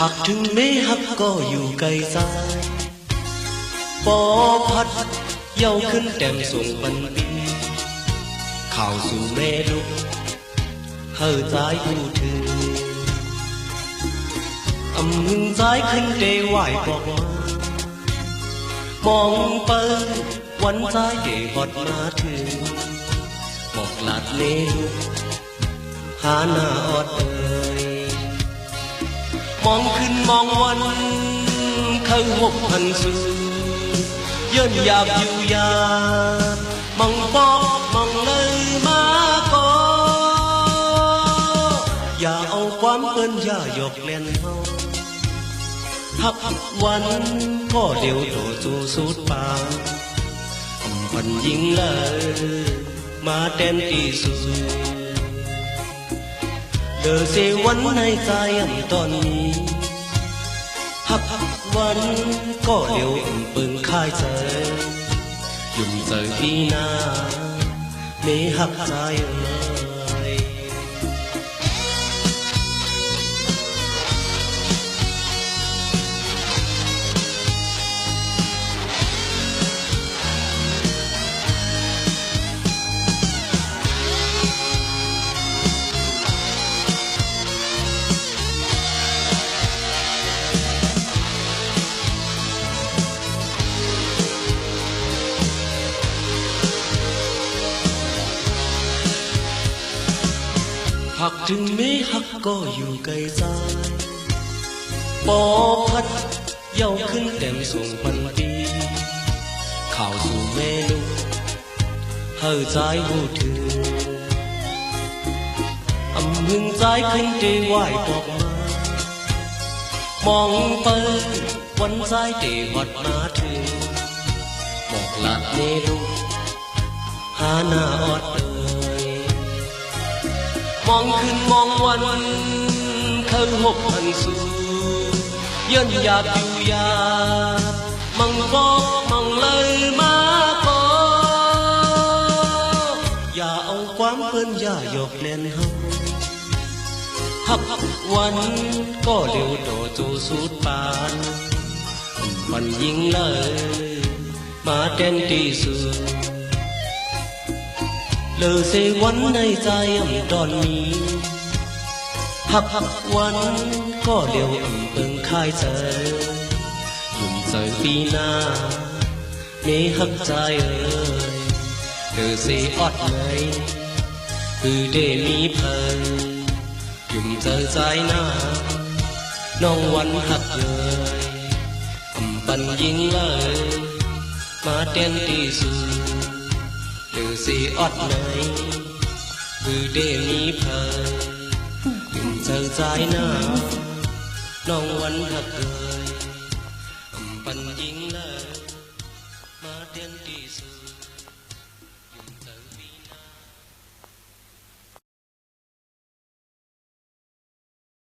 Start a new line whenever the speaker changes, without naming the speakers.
หากถึงแม้ฮักก็อยู่ไกลสายปอพัดเย้าขึ้นแต่งส่งปันปีข่าวสู่แม่ลูกเฮอใจอยู่ถึงอำหึงใจขึ้นเตไหวบอกมามองเปิงวันใจเดหอดมาถึงบอกลาดเนลูกหาหน้าอดเอ่ยมองขึ้นมองวันเขา6,000สูย้อนอยากอยู่ยามองปอกมองเลยมาก็อย่าเอาความเปิ้นอย่าหยอกเล่นเฮาทักวันก็เดี๋ยวโดดสู่สุดปางพันยิงเลยมาเต้นที่สุดเดินเสวันในใจตอนนี้หักวันก็เดี๋ยวเปิงค่ายเจอยุ่งเจอพี่นาไม่หักใจเลยหากถึงแม้หักก็อยู่ไกลสายปอพัดเย้าขึ้นเต็มส่งปันปีข่าวสู่แม่ลูกเฮอใจหูถึงอำหึงใจขึ้นเตไหวบอกมามองเปิงวันใจเตหอดมาถึงบอกลาดแม่ลูกหาหน้าอดมองขึ้นมองวันเขา6,000สูย้อนอยากอยู่ยามังบอกมังเลยมาก็อย่าเอาความเปิ้นอย่าหยอกเล่นเฮาหักวันก็เดี๋ยวโดดสู่สุดปานมันยิงเลยมาเต้นที่สุดเลอเสวันในใจตอนนี้หักวันก็เดี๋ยวเปิงค่ายเจอยุ่งเจอปีหน้าไม่หักใจเลอเสอดเลยคือเดมีเพลินยุ่งเจอใจหน้าน้องวันหักเลยปันยิงเลยมาเต้นที่สุดเดือสีอดเลยคือเดมีเพลินยุ่งเจอใจหน้าน้องวันหักเกิ